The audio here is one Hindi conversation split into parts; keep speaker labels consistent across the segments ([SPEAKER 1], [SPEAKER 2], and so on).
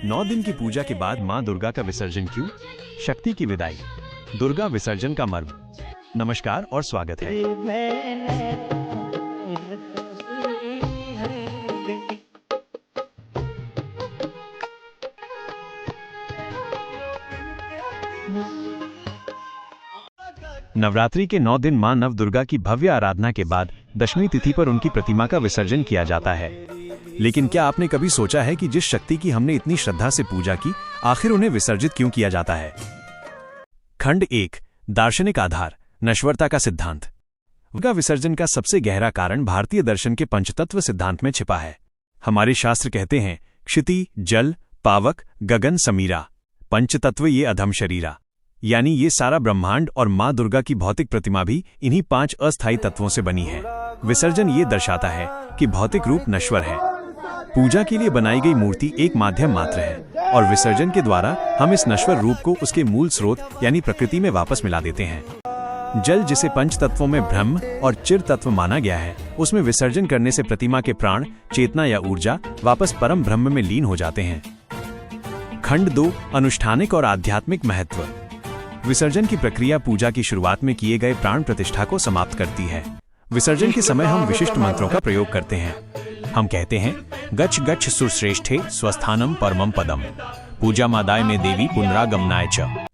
[SPEAKER 1] 9 दिन की पूजा के बाद मां दुर्गा का विसर्जन क्यों? शक्ति की विदाई, दुर्गा विसर्जन का मर्म। नमस्कार और स्वागत है। नवरात्रि के 9 दिन मां नव दुर्गा की भव्य आराधना के बाद दशमी तिथि पर उनकी प्रतिमा का विसर्जन किया जाता है। लेकिन क्या आपने कभी सोचा है कि जिस शक्ति की हमने इतनी श्रद्धा से पूजा की, आखिर उन्हें विसर्जित क्यों किया जाता है? खंड 1, दार्शनिक आधार, नश्वरता का सिद्धांत। दुर्गा विसर्जन का सबसे गहरा कारण भारतीय दर्शन के पंचतत्व सिद्धांत में छिपा है। हमारे शास्त्र कहते हैं, क्षिति, जल, पावक, गगन, समीरा, पंचतत्व ये अधम शरीरा। यानी ये सारा ब्रह्मांड और मां दुर्गा की भौतिक प्रतिमा भी इन्हीं 5 अस्थायी तत्वों से बनी है। विसर्जन ये दर्शाता है कि भौतिक रूप नश्वर है। पूजा के लिए बनाई गई मूर्ति एक माध्यम मात्र है और विसर्जन के द्वारा हम इस नश्वर रूप को उसके मूल स्रोत यानी प्रकृति में वापस मिला देते हैं। जल, जिसे पंच तत्वों में ब्रह्म और चिर तत्व माना गया है, उसमें विसर्जन करने से प्रतिमा के प्राण, चेतना या ऊर्जा वापस परम ब्रह्म में लीन हो जाते हैं। खंड 2, अनुष्ठानिक और आध्यात्मिक महत्व। विसर्जन की प्रक्रिया पूजा की शुरुआत में किए गए प्राण प्रतिष्ठा को समाप्त करती है। विसर्जन के समय हम विशिष्ट मंत्रों का प्रयोग करते हैं। हम कहते हैं, गच्छ गच्छ सुरश्रेष्ठे स्वस्थानम परमम पदम, पूजा मादाय में देवी पुनरागमनाय च।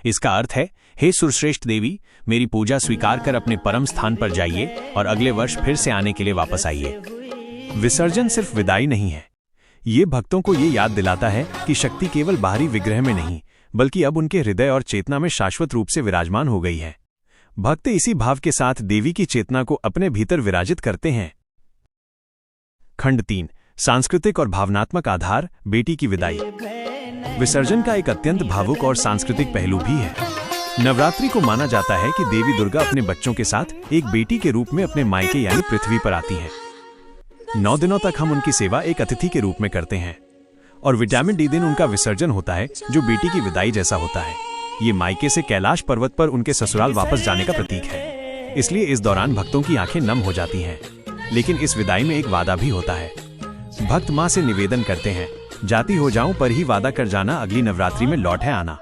[SPEAKER 1] इसका अर्थ है, हे सुरश्रेष्ठ देवी, मेरी पूजा स्वीकार कर अपने परम स्थान पर जाइए और अगले वर्ष फिर से आने के लिए वापस आइए। विसर्जन सिर्फ विदाई नहीं है, ये भक्तों को ये याद दिलाता है कि शक्ति केवल बाहरी विग्रह में नहीं, बल्कि अब उनके हृदय और चेतना में शाश्वत रूप से विराजमान हो गई है। भक्त इसी भाव के साथ देवी की चेतना को अपने भीतर विराजित करते हैं। खंड 3, सांस्कृतिक और भावनात्मक आधार, बेटी की विदाई। विसर्जन का एक अत्यंत भावुक और सांस्कृतिक पहलू भी है। नवरात्रि को माना जाता है कि देवी दुर्गा अपने बच्चों के साथ एक बेटी के रूप में अपने मायके यानी पृथ्वी पर आती हैं। 9 दिनों तक हम उनकी सेवा एक अतिथि के रूप में करते हैं और विटामिन डी दिन उनका विसर्जन होता है, जो बेटी की विदाई जैसा होता है। ये मायके से कैलाश पर्वत पर उनके ससुराल वापस जाने का प्रतीक है। इसलिए इस दौरान भक्तों की आंखें नम हो जाती हैं। लेकिन इस विदाई में एक वादा भी होता है। भक्त मां से निवेदन करते हैं, जाती हो जाऊं पर ही वादा कर जाना, अगली नवरात्रि में लौट है आना।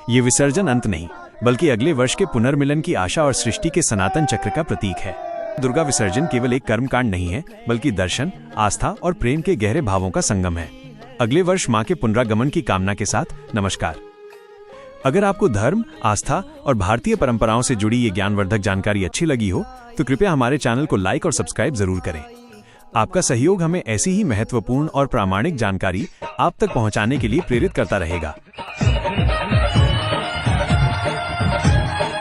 [SPEAKER 1] ये विसर्जन अंत नहीं, बल्कि अगले वर्ष के पुनर्मिलन की आशा और सृष्टि के सनातन चक्र का प्रतीक है। दुर्गा विसर्जन केवल एक कर्मकांड नहीं है, बल्कि दर्शन, आस्था और प्रेम के गहरे भावों का संगम है। अगले वर्ष मां के पुनरागमन की कामना के साथ नमस्कार। अगर आपको धर्म, आस्था और भारतीय परंपराओं से जुड़ी ये ज्ञानवर्धक जानकारी अच्छी लगी हो, तो कृपया हमारे चैनल को लाइक और सब्सक्राइब जरूर करें। आपका सहयोग हमें ऐसी ही महत्वपूर्ण और प्रामाणिक जानकारी आप तक पहुंचाने के लिए प्रेरित करता रहेगा।